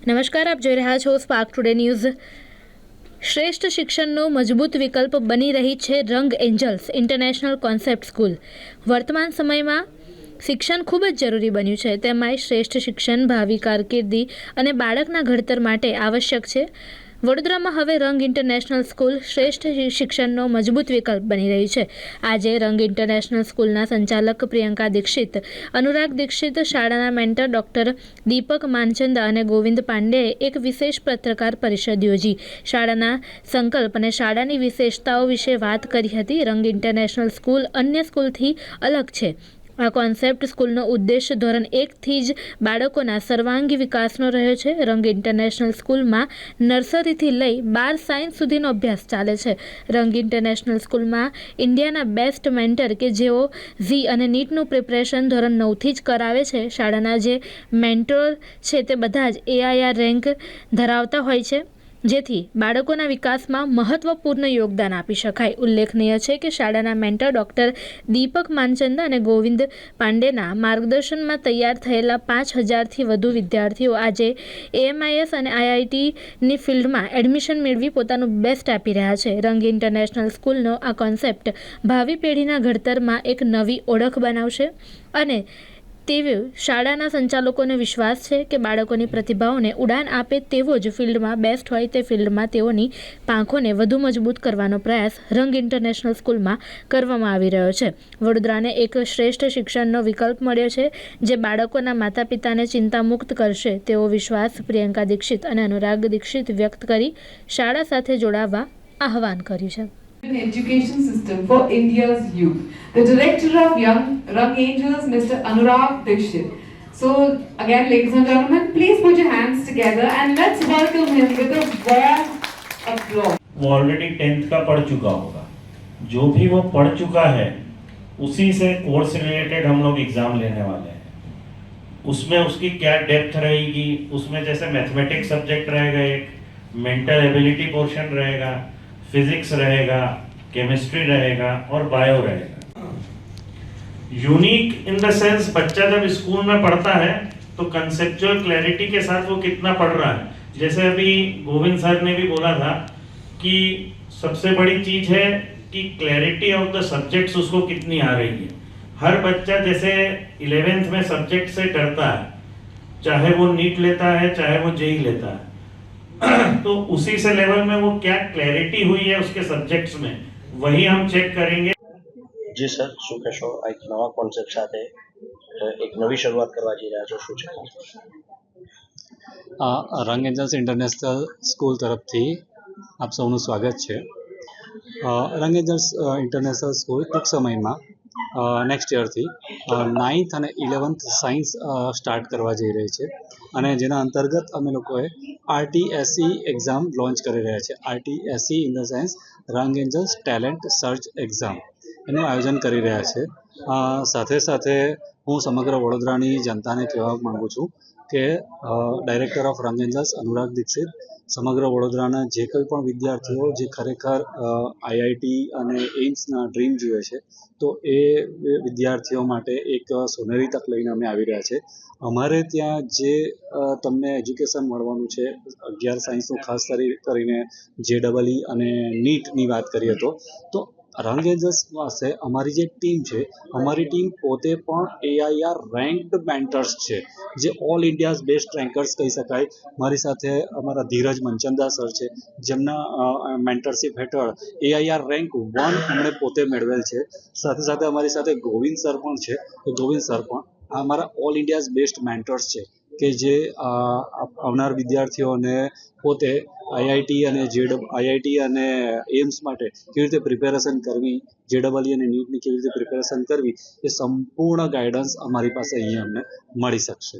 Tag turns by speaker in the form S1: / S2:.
S1: નમસ્કાર, આપ જોઈ રહ્યા છો સ્પાર્ક ટુડે ન્યૂઝ। શ્રેષ્ઠ શિક્ષણનો મજબૂત વિકલ્પ બની રહી છે રંગ એન્જલ્સ ઇન્ટરનેશનલ કોન્સેપ્ટ સ્કૂલ। વર્તમાન સમયમાં શિક્ષણ ખૂબ જ જરૂરી બન્યું છે, તેમાંય શ્રેષ્ઠ શિક્ષણ ભાવિ કારકિર્દી અને બાળકના ઘડતર માટે આવશ્યક છે। વડોદરામાં હવે રંગ ઇન્ટરનેશનલ સ્કૂલ શ્રેષ્ઠ શિક્ષણનો મજબૂત વિકલ્પ બની રહી છે। આજે રંગ ઇન્ટરનેશનલ સ્કૂલના સંચાલક પ્રિયંકા દીક્ષિત, અનુરાગ દીક્ષિત, શાળાના મેન્ટર ડોક્ટર દીપક માનચંદા અને ગોવિંદ પાંડેએ એક વિશેષ પત્રકાર પરિષદ યોજી શાળાના સંકલ્પ અને શાળાની વિશેષતાઓ વિશે વાત કરી હતી। રંગ ઇન્ટરનેશનલ સ્કૂલ અન્ય સ્કૂલથી અલગ છે। આ કોન્સેપ્ટ સ્કૂલનો ઉદ્દેશ ધોરણ 1થી જ બાળકોના સર્વાંગી વિકાસનો રહ્યો છે। રંગ ઇન્ટરનેશનલ સ્કૂલમાં નર્સરીથી લઈ 12 સાયન્સ સુધીનો અભ્યાસ ચાલે છે। રંગ ઇન્ટરનેશનલ સ્કૂલમાં ઇન્ડિયાના બેસ્ટ મેન્ટર કે જેઓ ઝી અને નીટનું પ્રિપરેશન ધોરણ 9થી જ કરાવે છે। શાળાના જે મેન્ટોર છે તે બધા જ AIR રેન્ક ધરાવતા હોય છે, જેથી બાળકોના વિકાસમાં મહત્વપૂર્ણ યોગદાન આપી શકાય। ઉલ્લેખનીય છે કે શાળાના મેન્ટર ડોક્ટર દીપક માનચંદા અને ગોવિંદ પાંડેના માર્ગદર્શનમાં તૈયાર થયેલા 5000થી વધુ વિદ્યાર્થીઓ આજે AMIS અને IITની ફિલ્ડમાં એડમિશન મેળવી પોતાનું બેસ્ટ આપી રહ્યા છે। રંગ ઇન્ટરનેશનલ સ્કૂલનો આ કોન્સેપ્ટ ભાવિ પેઢીના ઘડતરમાં એક નવી ઓળખ બનાવશે અને તેવો શાળાના સંચાલકોને વિશ્વાસ છે કે બાળકોની પ્રતિભાઓને ઉડાન આપે તેવો જ ફિલ્ડમાં બેસ્ટ હોય તે ફિલ્ડમાં તેઓની પાંખોને વધુ મજબૂત કરવાનો પ્રયાસ રંગ ઇન્ટરનેશનલ સ્કૂલમાં કરવામાં આવી રહ્યો છે। વડોદરાને એક શ્રેષ્ઠ શિક્ષણનો વિકલ્પ મળ્યો છે, જે બાળકોના માતા પિતાને ચિંતામુક્ત કરશે તેવો વિશ્વાસ પ્રિયંકા દીક્ષિત અને અનુરાગ દીક્ષિત વ્યક્ત કરી શાળા સાથે જોડાવા આહવાન કર્યું છે।
S2: Education system for India's youth. The director of Rung Angels, Mr. Anurag Dikshit. So again, ladies and gentlemen, please put your hands together and let's welcome him with a warm applause.
S3: वो already 10th का पढ़ चुका होगा। जो भी वो पढ़ चुका है उसी से कोर्स रिलेटेड हम लोग एग्जाम लेने वाले हैं। उसमें उसकी क्या डेप्थ रहेगी, उसमें जैसे मैथमेटिक्स सब्जेक्ट रहेगा, एक मेंटल एबिलिटी पोर्शन रहेगा, फिजिक्स रहेगा, केमिस्ट्री रहेगा और बायो रहेगा। यूनिक इन द सेंस बच्चा जब स्कूल में पढ़ता है तो कंसेप्चुअल क्लैरिटी के साथ वो कितना पढ़ रहा है। जैसे अभी गोविंद सर ने भी बोला था कि सबसे बड़ी चीज है कि क्लैरिटी ऑफ द सब्जेक्ट्स उसको कितनी आ रही है। हर बच्चा जैसे 11th में सब्जेक्ट से डरता है, चाहे वो नीट लेता है चाहे वो जेई लेता है, तो उसी से लेवल में वो क्या क्लैरिटी हुई है उसके सब्जेक्ट्स में, वही हम चेक करेंगे।
S4: जी सर, શું કહેશો? આ એક નવા કોન્સેપ્ટ સાથે એક નવી શરૂઆત કરવા જઈ રહ્યા છો, શું છે?
S5: રંગ એન્જલ્સ ઇન્ટરનેશનલ સ્કૂલ તરફથી આપ સૌનું સ્વાગત છે। રંગ એન્જલ્સ ઇન્ટરનેશનલ સ્કૂલ ટૂંક સમયમાં નેક્સ્ટ યરથી 9th અને 11th સાયન્સ સ્ટાર્ટ કરવા જઈ રહી છે અને જેના અંતર્ગત અમે લોકોએ RTSE એક્ઝામ લોન્ચ કરી રહ્યા છે। RTSE ઇન ધ સેન્સ રંગ એન્જલ્સ ટેલેન્ટ સર્ચ એક્ઝામ, એનું આયોજન કરી રહ્યા છે। સાથે સાથે હું સમગ્ર વડોદરાની જનતાને કહેવા માગું છું કે ડાયરેક્ટર ઓફ રંગ એન્જલ્સ અનુરાગ દીક્ષિત સમગ્ર વડોદરાના જે કંઈ પણ વિદ્યાર્થીઓ જે ખરેખર IIT અને એઇમ્સના ડ્રીમ જુએ છે, તો એ વિદ્યાર્થીઓ માટે એક સોનેરી તક લઈને અમે આવી રહ્યા છે। અમારે ત્યાં જે તમને એજ્યુકેશન મળવાનું છે 11 સાયન્સનું, ખાસ કરીને JEE અને નીટની વાત કરીએ તો રંગ એન્જલ્સ પાસે અમારી જે ટીમ છે, અમારી ટીમ પોતે પણ AIR રેન્કડ મેન્ટર્સ છે, જે ઓલ ઇન્ડિયાઝ બેસ્ટ રેન્કર્સ કહી શકાય। મારી સાથે અમારા ધીરજ મનચંદા સર છે, જેમના મેન્ટરશિપ હેઠળ AIR રેન્ક 1 એમણે પોતે મેળવેલ છે। સાથે સાથે અમારી સાથે ગોવિંદ સર પણ છે, ગોવિંદ સર પણ અમારા ઓલ ઇન્ડિયાઝ બેસ્ટ મેન્ટર્સ છે કે જે આવનાર વિદ્યાર્થીઓને પોતે IIT અને એમ્સ માટે કેવી રીતે પ્રિપેરેશન કરવી, JEE અને નીટની કેવી રીતે પ્રિપેરેશન કરવી, એ સંપૂર્ણ ગાઈડન્સ અમારી પાસે અહીંયા અમને મળી શકશે।